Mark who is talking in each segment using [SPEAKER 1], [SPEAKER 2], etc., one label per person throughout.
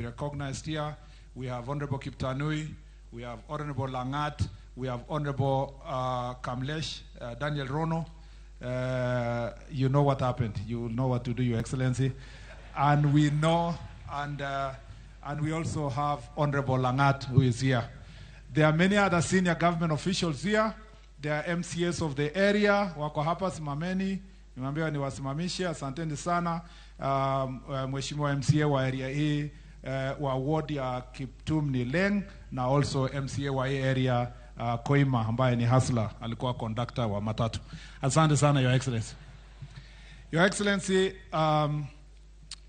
[SPEAKER 1] recognized here. We have Honorable Kiptanui, we have Honorable Langat, we have Honorable Kamlesh, Daniel Rono. You know what happened. You know what to do, Your Excellency. And we know, and we also have Honorable Langat, who is here. There are many other senior government officials here. There are MCAs of the area. Wako hapa simameni. Nimeambiwa niwasimamishe. Asanteni sana. Mheshimiwa MCA wa area hii, wa ward ya Kiptum ni Leng, na also MCA wa area Koima ambaye ni Hasla, alikuwa conductor wa matatu. Asante sana, Your Excellency. Your Excellency,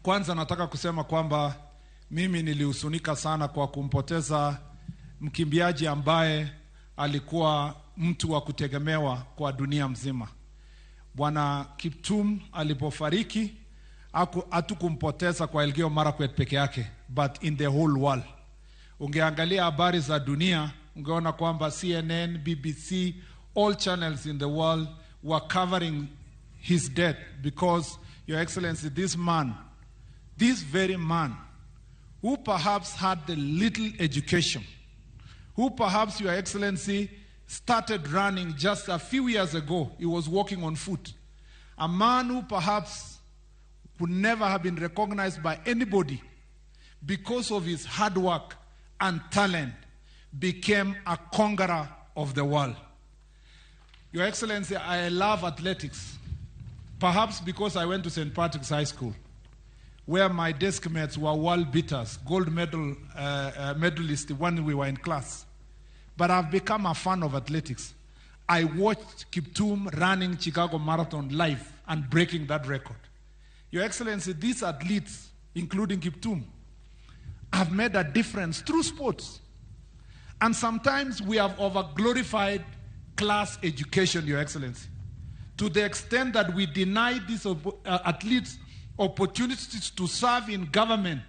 [SPEAKER 1] kwanza nataka kusema kwamba mimi nilihusunika sana kwa kumpoteza mkimbiaji ambaye alikuwa mtu wa kutegemewa kwa dunia mzima. Bwana Kiptum alipofariki, hatukumpoteza kwa Elgeyo Marakwet peke yake, but in the whole world. Ungeangalia habari za dunia, ungeona kwamba CNN, BBC, all channels in the world were covering his death, because, Your Excellency, this man, this very man, who perhaps had the little education, who perhaps, Your Excellency, started running just a few years ago. He was walking on foot. A man who perhaps could never have been recognized by anybody because of his hard work and talent, became a conqueror of the world. Your Excellency, I love athletics. Perhaps because I went to St. Patrick's High School, where my desk mates were world beaters, gold medal medalists when we were in class. But I've become a fan of athletics. I watched Kiptum running Chicago Marathon live and breaking that record. Your Excellency, these athletes, including Kiptum, have made a difference through sports. And sometimes we have over-glorified class education, Your Excellency, to the extent that we deny these athletes opportunities to serve in government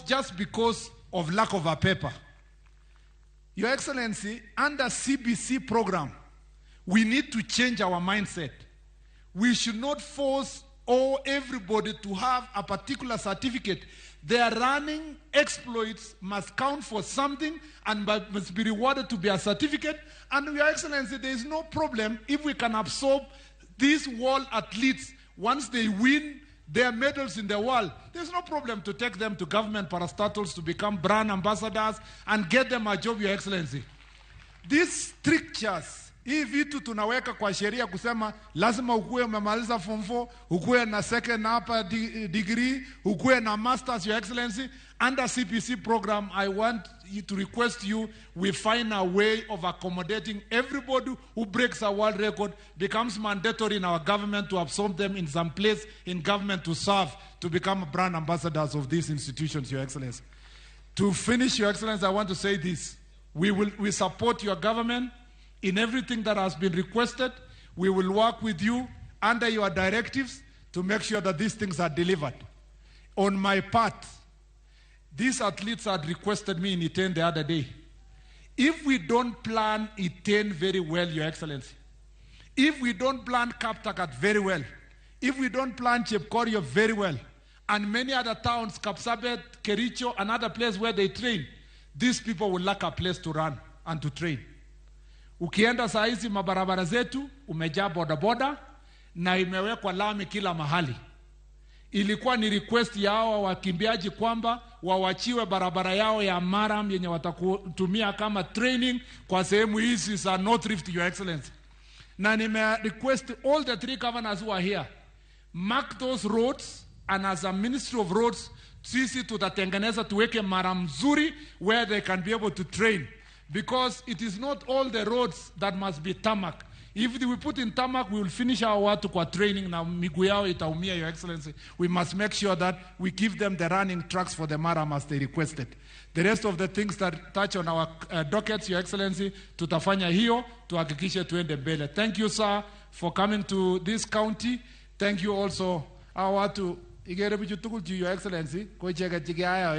[SPEAKER 1] just because of lack of a paper. Your Excellency, under CBC program, we need to change our mindset. We should not force everybody to have a particular certificate. Their running exploits must count for something and must be rewarded to be a certificate. And Your Excellency, there is no problem if we can absorb these world athletes once they win their medals in the world. There's no problem to take them to government parastatals to become brand ambassadors and get them a job, Your Excellency. These strictures, hii vitu tunaweka kwa sheria kusema lazima ukue umemaliza form 4, ukue na second upper degree, ukue na masters, Your Excellency. Under CPC program, I want to request you, we find a way of accommodating everybody who breaks a world record, becomes mandatory in our government to absorb them in some place in government to serve, to become brand ambassadors of these institutions, Your Excellency. To finish, Your Excellency, I want to say this. We support your government in everything that has been requested. We will work with you under your directives to make sure that these things are delivered. On my part, these athletes had requested me in Iten the other day. If we don't plan Iten very well, Your Excellency, if we don't plan Kaptagat very well, if we don't plan Chepkorio very well, and many other towns, Kapsabet, Kericho, and other places where they train, these people will lack a place to run and to train. Ukienda saa hizi mabarabara zetu, umejaa bodaboda, na imewekwa lami kila mahali. Ilikuwa ni request ya hawa wakimbiaji kwamba wawachiwe barabara yao ya Maram yenye watakutumia kama training kwa sehemu hizi za North Rift, Your Excellency. Na nime request all the 3 governors who are here, mark those roads, and as a Ministry of Roads, sisi tutatengeneza tuweke mara mzuri where they can be able to train. Because it is not all the roads that must be tarmac. If we put in tarmac, we will finish our watu kwa training na miguu yao itaumia, Your Excellency. We must make sure that we give them the running tracks for the Maram as they requested. The rest of the things that touch on our dockets, Your Excellency, tutafanya hiyo, tuhakikishe tuende mbele. Thank you, sir, for coming to this county. Thank you also, our watu, igere bichutukul to Your Excellency, kwa chega chige haya.